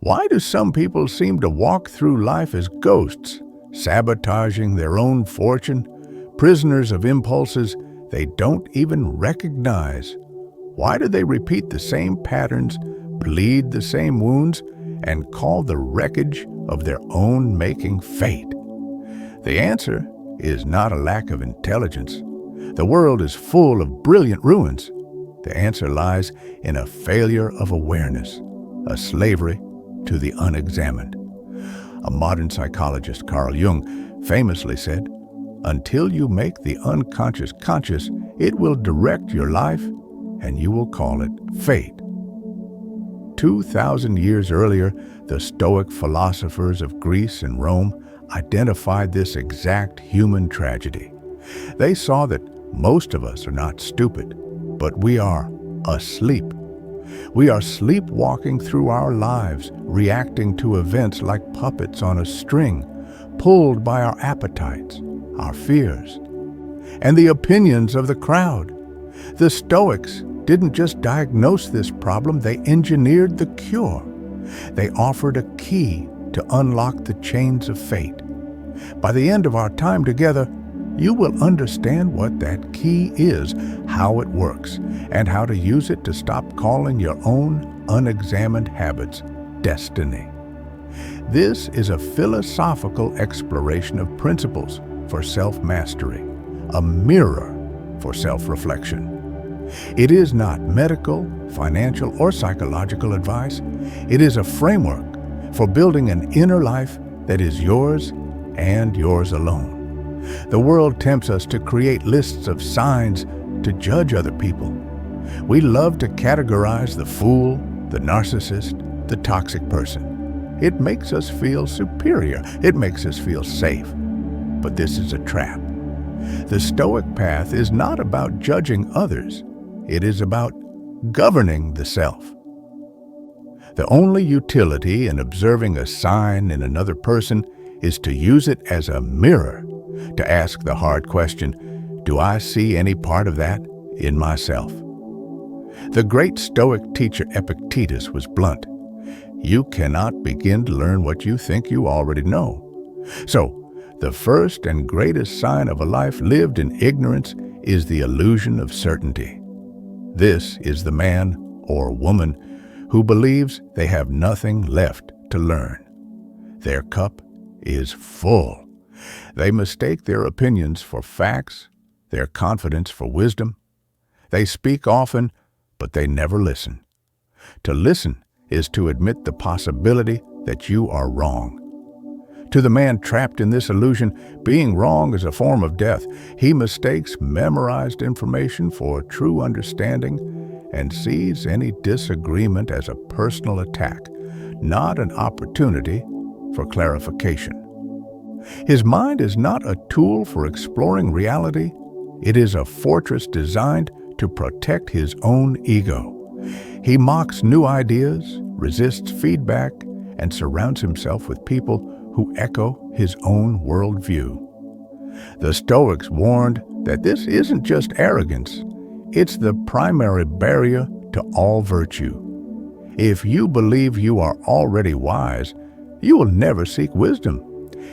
Why do some people seem to walk through life as ghosts, sabotaging their own fortune, prisoners of impulses they don't even recognize? Why do they repeat the same patterns, bleed the same wounds, and call the wreckage of their own making fate? The answer is not a lack of intelligence. The world is full of brilliant ruins. The answer lies in a failure of awareness, a slavery to the unexamined. A modern psychologist, Carl Jung, famously said, "Until you make the unconscious conscious, it will direct your life, and you will call it fate." 2,000 years earlier, the Stoic philosophers of Greece and Rome identified this exact human tragedy. They saw that most of us are not stupid, but we are asleep. We are sleepwalking through our lives, reacting to events like puppets on a string, pulled by our appetites, our fears, and the opinions of the crowd. The Stoics didn't just diagnose this problem, they engineered the cure. They offered a key to unlock the chains of fate. By the end of our time together, you will understand what that key is, how it works, and how to use it to stop calling your own unexamined habits destiny. This is a philosophical exploration of principles for self-mastery, a mirror for self-reflection. It is not medical, financial, or psychological advice. It is a framework for building an inner life that is yours and yours alone. The world tempts us to create lists of signs to judge other people. We love to categorize the fool, the narcissist, the toxic person. It makes us feel superior. It makes us feel safe. But this is a trap. The Stoic path is not about judging others. It is about governing the self. The only utility in observing a sign in another person is to use it as a mirror, to ask the hard question, do I see any part of that in myself? The great Stoic teacher Epictetus was blunt. You cannot begin to learn what you think you already know. So, the first and greatest sign of a life lived in ignorance is the illusion of certainty. This is the man or woman who believes they have nothing left to learn. Their cup is full. They mistake their opinions for facts, their confidence for wisdom. They speak often, but they never listen. To listen is to admit the possibility that you are wrong. To the man trapped in this illusion, being wrong is a form of death. He mistakes memorized information for true understanding and sees any disagreement as a personal attack, not an opportunity for clarification. His mind is not a tool for exploring reality. It is a fortress designed to protect his own ego. He mocks new ideas, resists feedback, and surrounds himself with people who echo his own worldview. The Stoics warned that this isn't just arrogance, it's the primary barrier to all virtue. If you believe you are already wise, you will never seek wisdom.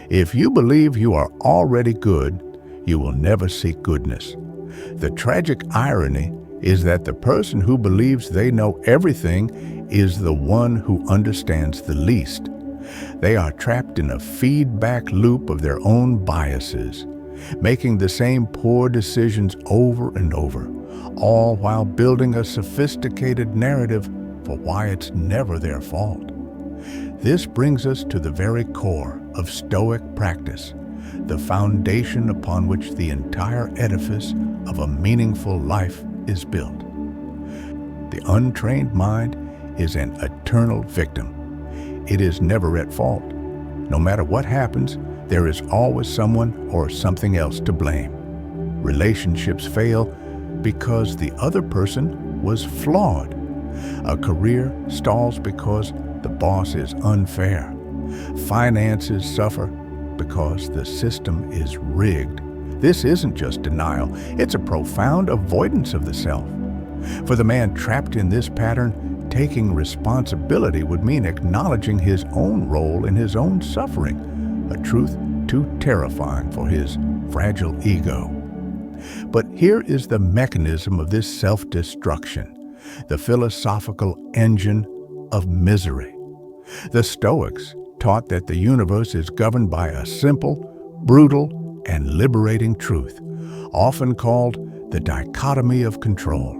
If you believe you are already good, you will never seek goodness. The tragic irony is that the person who believes they know everything is the one who understands the least. They are trapped in a feedback loop of their own biases, making the same poor decisions over and over, all while building a sophisticated narrative for why it's never their fault. This brings us to the very core of Stoic practice, the foundation upon which the entire edifice of a meaningful life is built. The untrained mind is an eternal victim. It is never at fault. No matter what happens, there is always someone or something else to blame. Relationships fail because the other person was flawed. A career stalls because the boss is unfair. Finances suffer because the system is rigged. This isn't just denial, it's a profound avoidance of the self. For the man trapped in this pattern, taking responsibility would mean acknowledging his own role in his own suffering, a truth too terrifying for his fragile ego. But here is the mechanism of this self-destruction, the philosophical engine of misery. The Stoics taught that the universe is governed by a simple, brutal, and liberating truth, often called the dichotomy of control.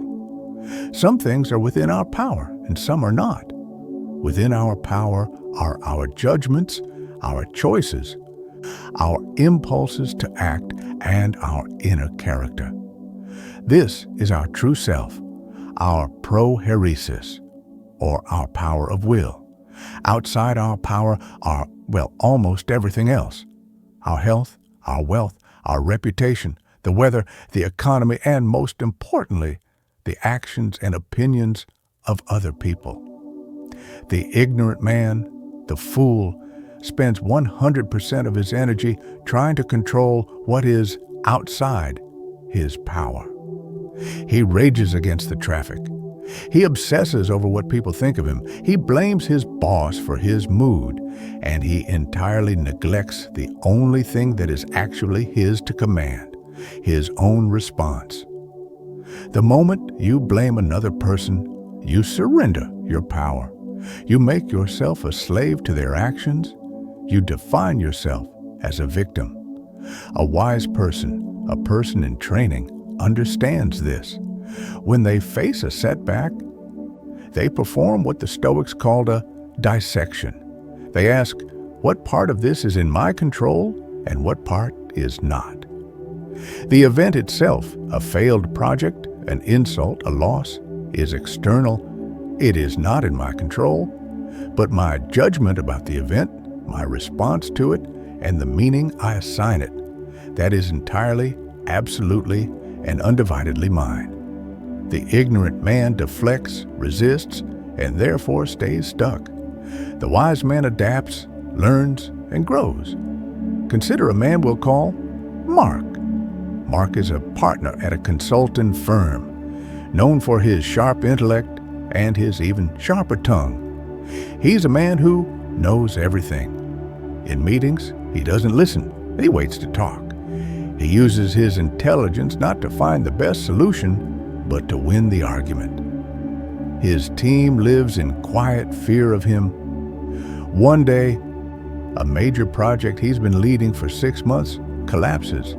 Some things are within our power, and some are not. Within our power are our judgments, our choices, our impulses to act, and our inner character. This is our true self, our prohairesis, or our power of will. Outside our power are, almost everything else. Our health, our wealth, our reputation, the weather, the economy, and most importantly, the actions and opinions of other people. The ignorant man, the fool, spends 100% of his energy trying to control what is outside his power. He rages against the traffic. He obsesses over what people think of him. He blames his boss for his mood, and he entirely neglects the only thing that is actually his to command, his own response. The moment you blame another person, you surrender your power. You make yourself a slave to their actions. You define yourself as a victim. A wise person, a person in training, understands this. When they face a setback, they perform what the Stoics called a dissection. They ask, what part of this is in my control and what part is not? The event itself, a failed project, an insult, a loss, is external. It is not in my control, but my judgment about the event, my response to it, and the meaning I assign it, that is entirely, absolutely, and undividedly mine. The ignorant man deflects, resists, and therefore stays stuck. The wise man adapts, learns, and grows. Consider a man we'll call Mark. Mark is a partner at a consulting firm, known for his sharp intellect and his even sharper tongue. He's a man who knows everything. In meetings, he doesn't listen, he waits to talk. He uses his intelligence not to find the best solution, but to win the argument. His team lives in quiet fear of him. One day, a major project he's been leading for 6 months collapses.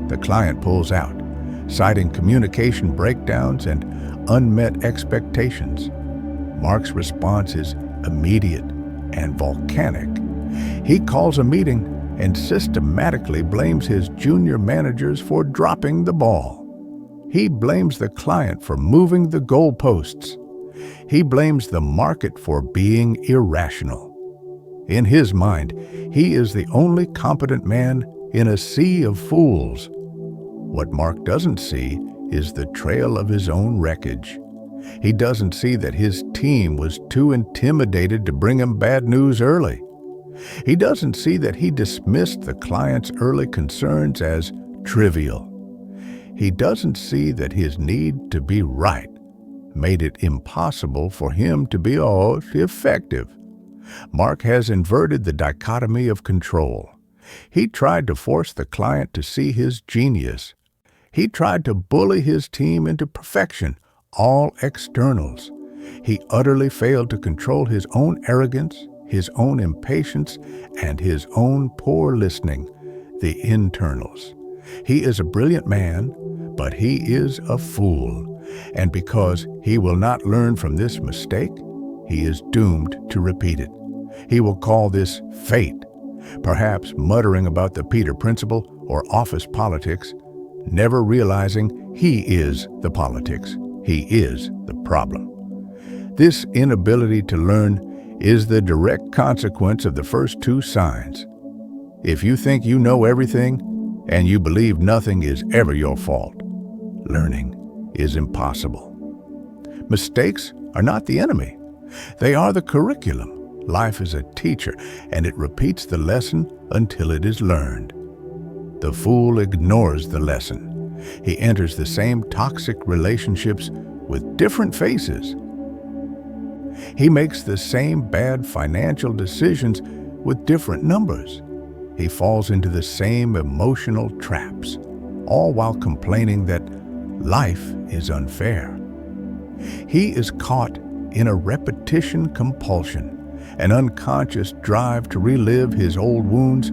The client pulls out, citing communication breakdowns and unmet expectations. Mark's response is immediate and volcanic. He calls a meeting and systematically blames his junior managers for dropping the ball. He blames the client for moving the goalposts. He blames the market for being irrational. In his mind, he is the only competent man in a sea of fools. What Mark doesn't see is the trail of his own wreckage. He doesn't see that his team was too intimidated to bring him bad news early. He doesn't see that he dismissed the client's early concerns as trivial. He doesn't see that his need to be right made it impossible for him to be effective. Mark has inverted the dichotomy of control. He tried to force the client to see his genius. He tried to bully his team into perfection, all externals. He utterly failed to control his own arrogance, his own impatience, and his own poor listening, the internals. He is a brilliant man, but he is a fool, and because he will not learn from this mistake, he is doomed to repeat it. He will call this fate, perhaps muttering about the Peter Principle or office politics, never realizing he is the politics. He is the problem. This inability to learn is the direct consequence of the first two signs. If you think you know everything and you believe nothing is ever your fault, learning is impossible. Mistakes are not the enemy. They are the curriculum. Life is a teacher, and it repeats the lesson until it is learned. The fool ignores the lesson. He enters the same toxic relationships with different faces. He makes the same bad financial decisions with different numbers. He falls into the same emotional traps, all while complaining that life is unfair. He is caught in a repetition compulsion, an unconscious drive to relive his old wounds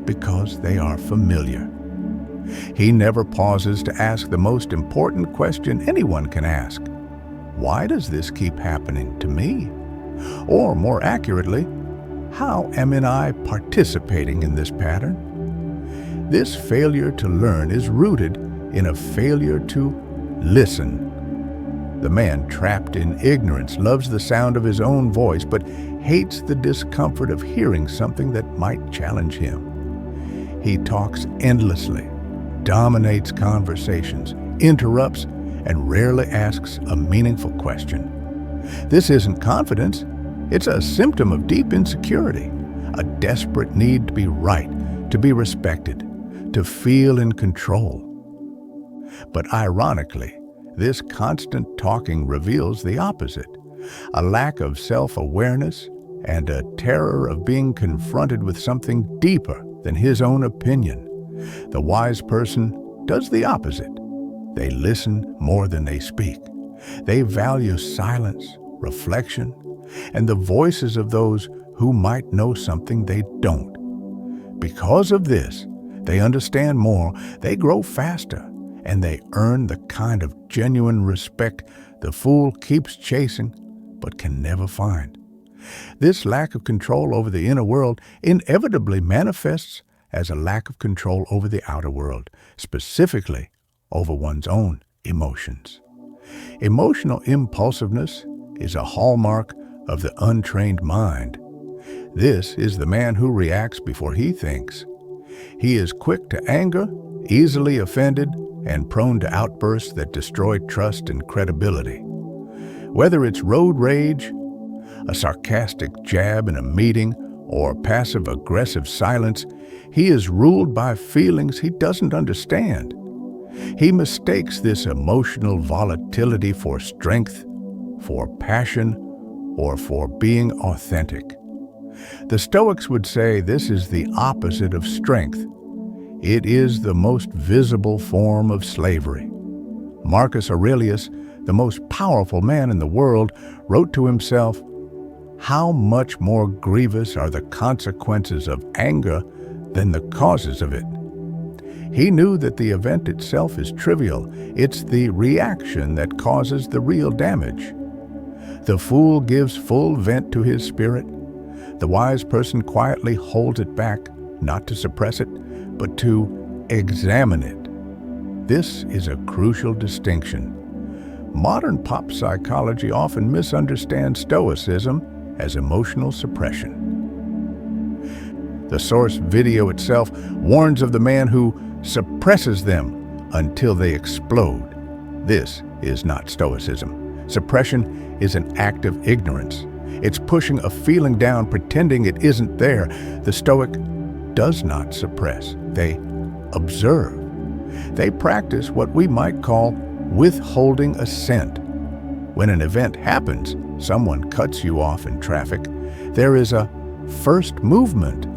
because they are familiar. He never pauses to ask the most important question anyone can ask. Why does this keep happening to me? Or more accurately, how am I participating in this pattern? This failure to learn is rooted in a failure to listen. The man trapped in ignorance loves the sound of his own voice, but hates the discomfort of hearing something that might challenge him. He talks endlessly, dominates conversations, interrupts, and rarely asks a meaningful question. This isn't confidence. It's a symptom of deep insecurity, a desperate need to be right, to be respected, to feel in control. But ironically, this constant talking reveals the opposite, a lack of self-awareness and a terror of being confronted with something deeper than his own opinion. The wise person does the opposite. They listen more than they speak. They value silence, reflection, and the voices of those who might know something they don't. Because of this, they understand more, they grow faster, and they earn the kind of genuine respect the fool keeps chasing but can never find. This lack of control over the inner world inevitably manifests as a lack of control over the outer world, specifically over one's own emotions. Emotional impulsiveness is a hallmark of the untrained mind. This is the man who reacts before he thinks. He is quick to anger, easily offended, and prone to outbursts that destroy trust and credibility. Whether it's road rage, a sarcastic jab in a meeting, or passive-aggressive silence, he is ruled by feelings he doesn't understand. He mistakes this emotional volatility for strength, for passion, or for being authentic. The Stoics would say this is the opposite of strength. It is the most visible form of slavery. Marcus Aurelius, the most powerful man in the world, wrote to himself, "How much more grievous are the consequences of anger than the causes of it." He knew that the event itself is trivial. It's the reaction that causes the real damage. The fool gives full vent to his spirit. The wise person quietly holds it back, not to suppress it, but to examine it. This is a crucial distinction. Modern pop psychology often misunderstands Stoicism as emotional suppression. The source video itself warns of the man who suppresses them until they explode. This is not Stoicism. Suppression is an act of ignorance. It's pushing a feeling down, pretending it isn't there. The Stoic does not suppress. They observe. They practice what we might call withholding assent. When an event happens, someone cuts you off in traffic, there is a first movement.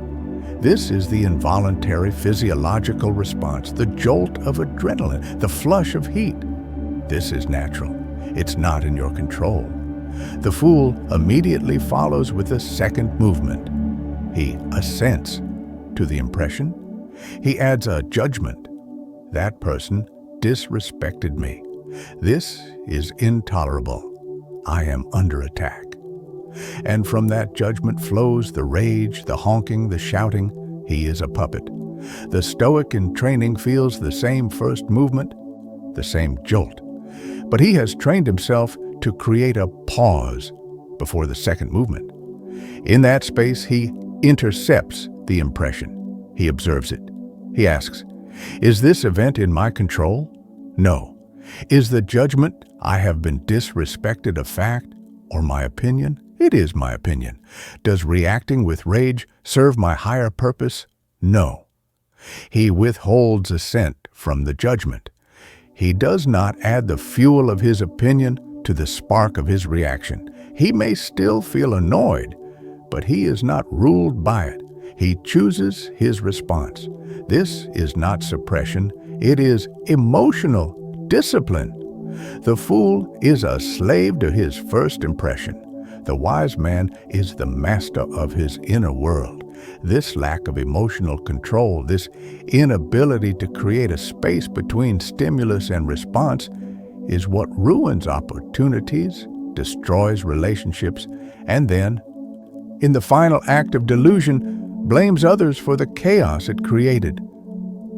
This is the involuntary physiological response, the jolt of adrenaline, the flush of heat. This is natural. It's not in your control. The fool immediately follows with a second movement. He assents to the impression. He adds a judgment. That person disrespected me. This is intolerable. I am under attack. And from that judgment flows the rage, the honking, the shouting. He is a puppet. The Stoic in training feels the same first movement, the same jolt. But he has trained himself to create a pause before the second movement. In that space, he intercepts the impression. He observes it. He asks, "Is this event in my control? No. Is the judgment I have been disrespected a fact or my opinion? It is my opinion. Does reacting with rage serve my higher purpose? No." He withholds assent from the judgment. He does not add the fuel of his opinion to the spark of his reaction. He may still feel annoyed, but he is not ruled by it. He chooses his response. This is not suppression, it is emotional discipline. The fool is a slave to his first impression. The wise man is the master of his inner world. This lack of emotional control, this inability to create a space between stimulus and response, is what ruins opportunities, destroys relationships, and then, in the final act of delusion, blames others for the chaos it created.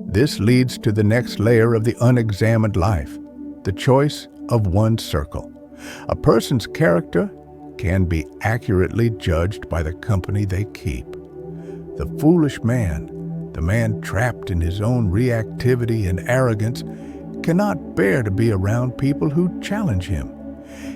This leads to the next layer of the unexamined life, the choice of one's circle. A person's character can be accurately judged by the company they keep. The foolish man, the man trapped in his own reactivity and arrogance, cannot bear to be around people who challenge him.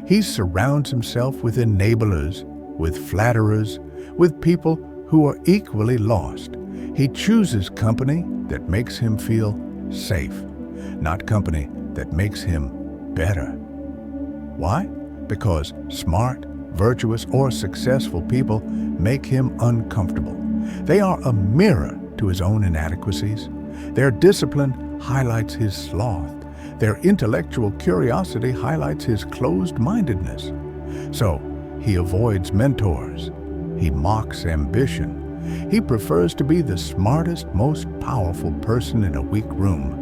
He surrounds himself with enablers, with flatterers, with people who are equally lost. He chooses company that makes him feel safe, not company that makes him better. Why? Because smart, virtuous, or successful people make him uncomfortable. They are a mirror to his own inadequacies. Their discipline highlights his sloth. Their intellectual curiosity highlights his closed-mindedness. So, he avoids mentors. He mocks ambition. He prefers to be the smartest, most powerful person in a weak room,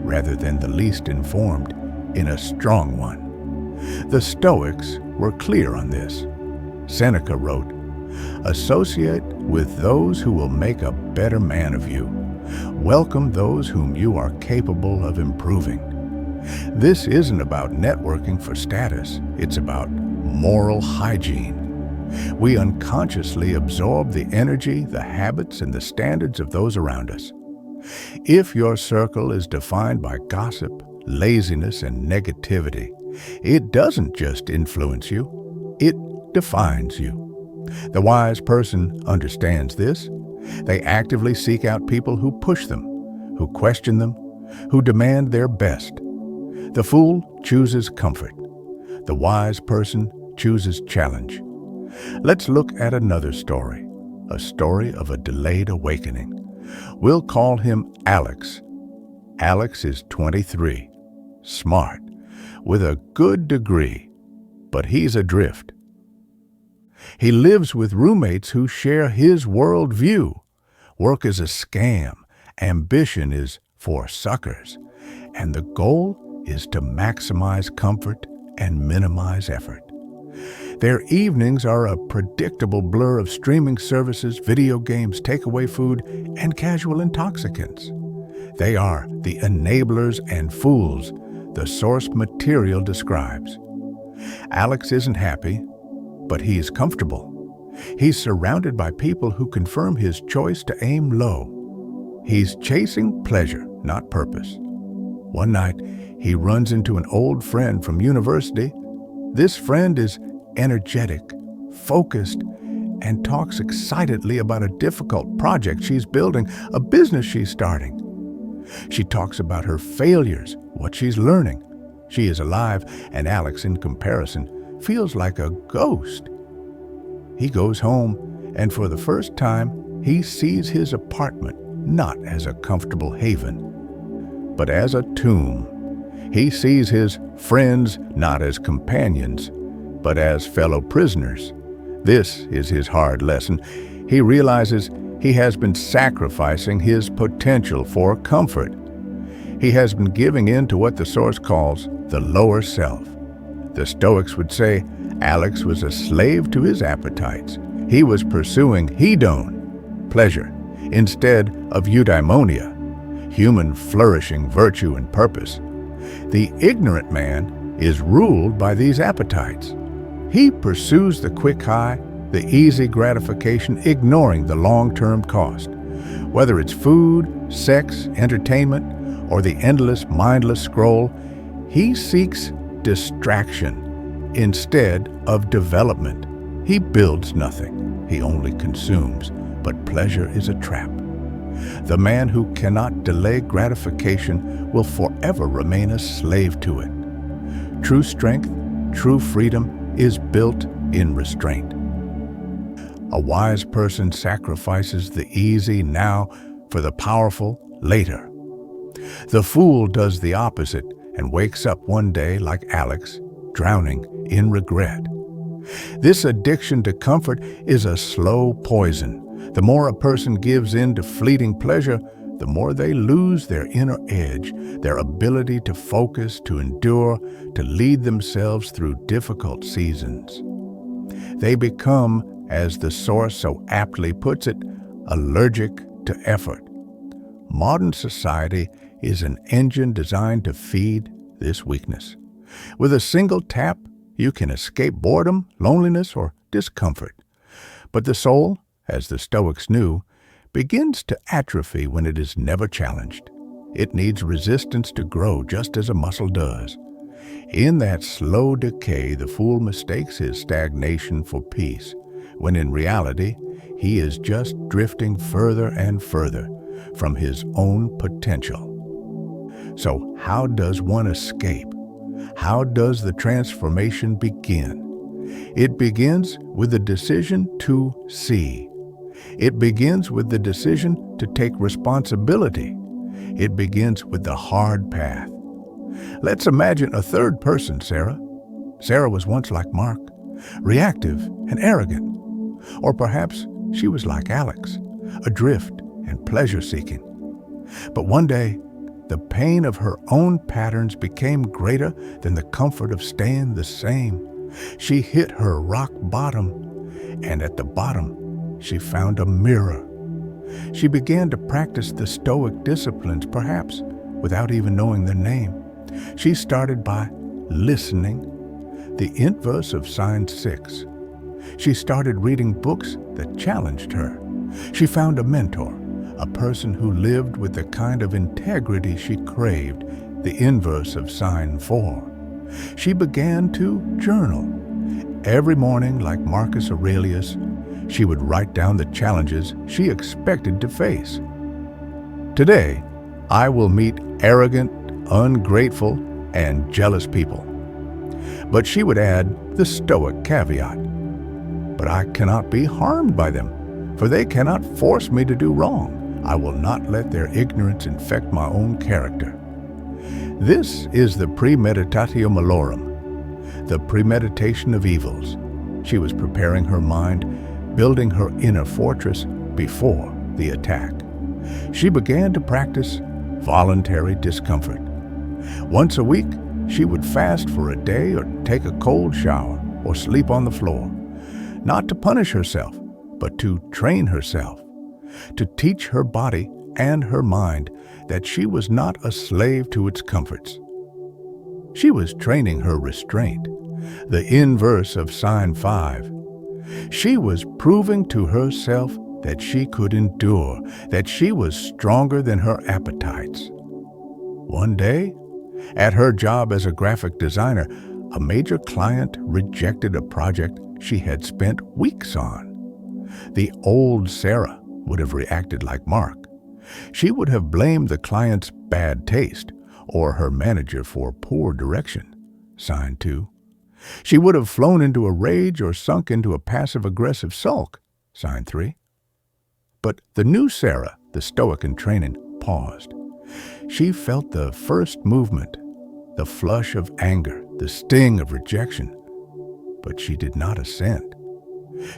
rather than the least informed in a strong one. The Stoics were clear on this. Seneca wrote, "Associate with those who will make a better man of you. Welcome those whom you are capable of improving." This isn't about networking for status. It's about moral hygiene. We unconsciously absorb the energy, the habits, and the standards of those around us. If your circle is defined by gossip, laziness, and negativity, it doesn't just influence you, it defines you. The wise person understands this. They actively seek out people who push them, who question them, who demand their best. The fool chooses comfort. The wise person chooses challenge. Let's look at another story, a story of a delayed awakening. We'll call him Alex. Alex is 23, smart, with a good degree, but he's adrift. He lives with roommates who share his worldview. Work is a scam, ambition is for suckers, and the goal is to maximize comfort and minimize effort. Their evenings are a predictable blur of streaming services, video games, takeaway food, and casual intoxicants. They are the enablers and fools the source material describes. Alex isn't happy, but he's comfortable. He's surrounded by people who confirm his choice to aim low. He's chasing pleasure, not purpose. One night, he runs into an old friend from university. This friend is energetic, focused, and talks excitedly about a difficult project she's building, a business she's starting. She talks about her failures, what she's learning. She is alive, and Alex, in comparison, feels like a ghost. He goes home, and for the first time, he sees his apartment not as a comfortable haven, but as a tomb. He sees his friends not as companions, but as fellow prisoners. This is his hard lesson. He realizes he has been sacrificing his potential for comfort. He has been giving in to what the source calls the lower self. The Stoics would say Alex was a slave to his appetites. He was pursuing hedon, pleasure, instead of eudaimonia, human flourishing, virtue, and purpose. The ignorant man is ruled by these appetites. He pursues the quick high, the easy gratification, ignoring the long-term cost. Whether it's food, sex, entertainment, or the endless, mindless scroll, he seeks distraction instead of development. He builds nothing. He only consumes, but pleasure is a trap. The man who cannot delay gratification will forever remain a slave to it. True strength, true freedom is built in restraint. A wise person sacrifices the easy now for the powerful later. The fool does the opposite and wakes up one day like Alex, drowning in regret. This addiction to comfort is a slow poison. The more a person gives in to fleeting pleasure, the more they lose their inner edge, their ability to focus, to endure, to lead themselves through difficult seasons. They become, as the source so aptly puts it, allergic to effort. Modern society is an engine designed to feed this weakness. With a single tap, you can escape boredom, loneliness, or discomfort. But the soul, as the Stoics knew, begins to atrophy when it is never challenged. It needs resistance to grow just as a muscle does. In that slow decay, the fool mistakes his stagnation for peace, when in reality, he is just drifting further and further from his own potential. So how does one escape? How does the transformation begin? It begins with the decision to see. It begins with the decision to take responsibility. It begins with the hard path. Let's imagine a third person, Sarah. Sarah was once like Mark, reactive and arrogant. Or perhaps she was like Alex, adrift and pleasure-seeking. But one day, the pain of her own patterns became greater than the comfort of staying the same. She hit her rock bottom, and at the bottom, she found a mirror. She began to practice the Stoic disciplines, perhaps without even knowing their name. She started by listening, the inverse of sign 6. She started reading books that challenged her. She found a mentor, a person who lived with the kind of integrity she craved, the inverse of sign 4. She began to journal. Every morning, like Marcus Aurelius, she would write down the challenges she expected to face. Today, I will meet arrogant, ungrateful, and jealous people. But she would add the Stoic caveat. But I cannot be harmed by them, for they cannot force me to do wrong. I will not let their ignorance infect my own character. This is the premeditatio malorum, the premeditation of evils. She was preparing her mind, building her inner fortress before the attack. She began to practice voluntary discomfort. Once a week, she would fast for a day or take a cold shower or sleep on the floor, not to punish herself, but to train herself, to teach her body and her mind that she was not a slave to its comforts. She was training her restraint, the inverse of sign 5. She was proving to herself that she could endure, that she was stronger than her appetites. One day, at her job as a graphic designer, a major client rejected a project she had spent weeks on. The old Sarah would have reacted like Mark. She would have blamed the client's bad taste or her manager for poor direction, sign 2. She would have flown into a rage or sunk into a passive-aggressive sulk, sign 3. But the new Sarah, the Stoic in training, paused. She felt the first movement, the flush of anger, the sting of rejection. But she did not assent.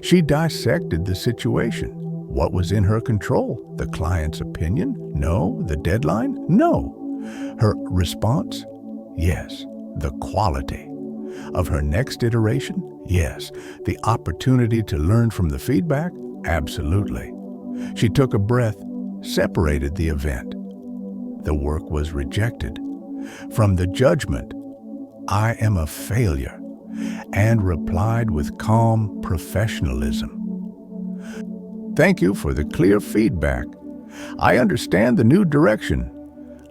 She dissected the situation. What was in her control? The client's opinion? No. The deadline? No. Her response? Yes. The quality. Of her next iteration? Yes. The opportunity to learn from the feedback? Absolutely. She took a breath, separated the event. The work was rejected. From the judgment, I am a failure, and replied with calm professionalism. Thank you for the clear feedback. I understand the new direction.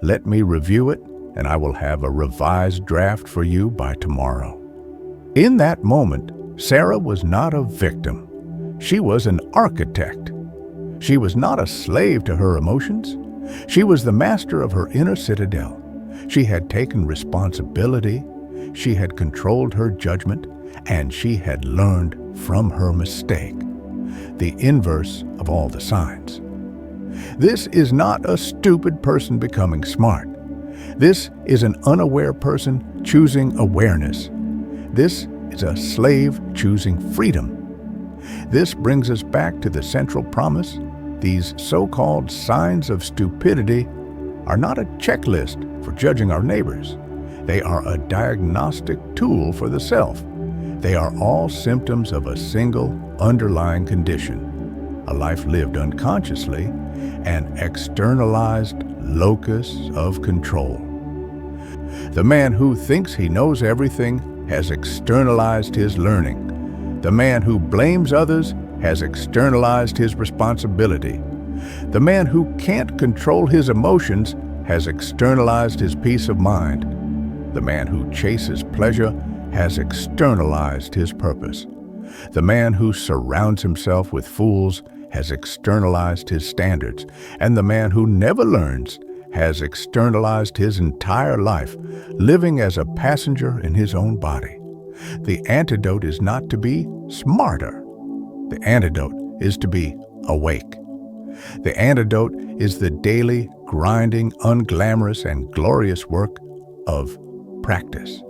Let me review it, and I will have a revised draft for you by tomorrow. In that moment, Sarah was not a victim. She was an architect. She was not a slave to her emotions. She was the master of her inner citadel. She had taken responsibility. She had controlled her judgment, and she had learned from her mistake, the inverse of all the signs. This is not a stupid person becoming smart. This is an unaware person choosing awareness. This is a slave choosing freedom. This brings us back to the central promise. These so-called signs of stupidity are not a checklist for judging our neighbors. They are a diagnostic tool for the self. They are all symptoms of a single underlying condition, a life lived unconsciously, an externalized locus of control. The man who thinks he knows everything has externalized his learning. The man who blames others has externalized his responsibility. The man who can't control his emotions has externalized his peace of mind. The man who chases pleasure has externalized his purpose. The man who surrounds himself with fools has externalized his standards, and the man who never learns has externalized his entire life, living as a passenger in his own body. The antidote is not to be smarter. The antidote is to be awake. The antidote is the daily, grinding, unglamorous, and glorious work of practice.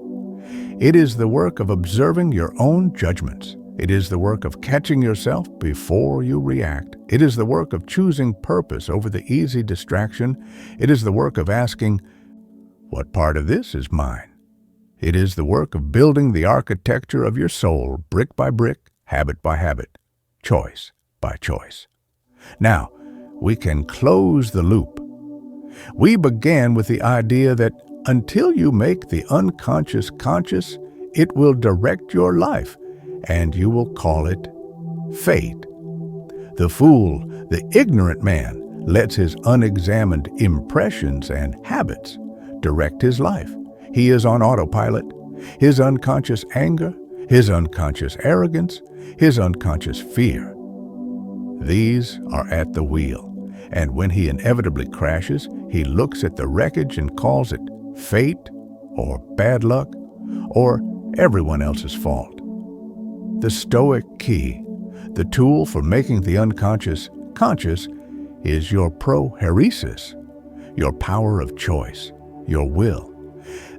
It is the work of observing your own judgments. It is the work of catching yourself before you react. It is the work of choosing purpose over the easy distraction. It is the work of asking, what part of this is mine? It is the work of building the architecture of your soul, brick by brick, habit by habit, choice by choice. Now, we can close the loop. We began with the idea that until you make the unconscious conscious, it will direct your life, and you will call it fate. The fool, the ignorant man, lets his unexamined impressions and habits direct his life. He is on autopilot. His unconscious anger, his unconscious arrogance, his unconscious fear. These are at the wheel, and when he inevitably crashes, he looks at the wreckage and calls it fate or bad luck or everyone else's fault. The Stoic key, the tool for making the unconscious conscious, is your prohairesis, your power of choice, your will.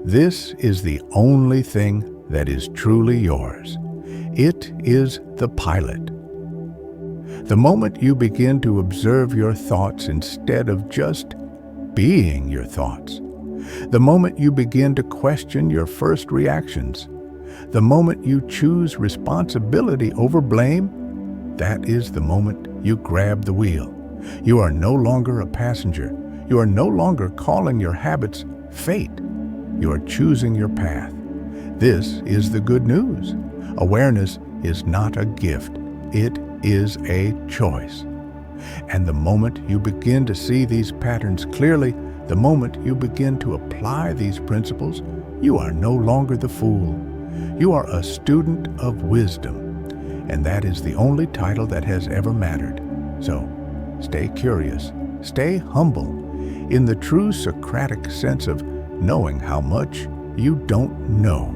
This is the only thing that is truly yours. It is the pilot. The moment you begin to observe your thoughts instead of just being your thoughts, the moment you begin to question your first reactions, the moment you choose responsibility over blame, that is the moment you grab the wheel. You are no longer a passenger. You are no longer calling your habits fate. You are choosing your path. This is the good news. Awareness is not a gift. It is a choice. And the moment you begin to see these patterns clearly, the moment you begin to apply these principles, you are no longer the fool. You are a student of wisdom, and that is the only title that has ever mattered. So, stay curious, stay humble, in the true Socratic sense of knowing how much you don't know,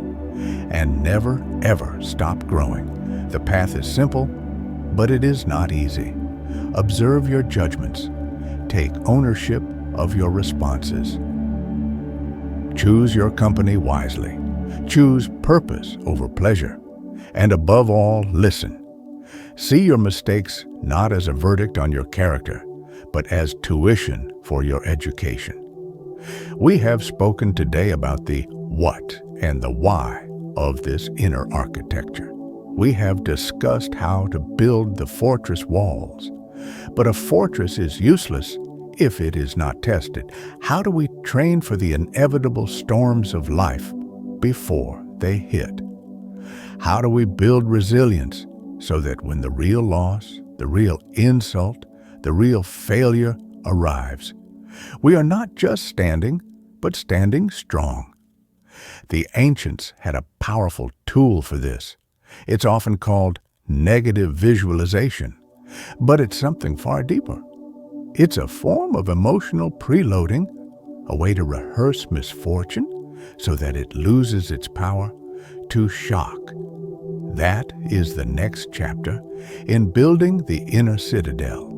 and never, ever stop growing. The path is simple, but it is not easy. Observe your judgments. Take ownership of your responses. Choose your company wisely. Choose purpose over pleasure. And above all, listen. See your mistakes not as a verdict on your character, but as tuition for your education. We have spoken today about the what and the why of this inner architecture. We have discussed how to build the fortress walls. But a fortress is useless if it is not tested. How do we train for the inevitable storms of life before they hit? How do we build resilience so that when the real loss, the real insult, the real failure arrives, we are not just standing, but standing strong? The ancients had a powerful tool for this. It's often called negative visualization, but it's something far deeper. It's a form of emotional preloading, a way to rehearse misfortune so that it loses its power to shock. That is the next chapter in building the inner citadel.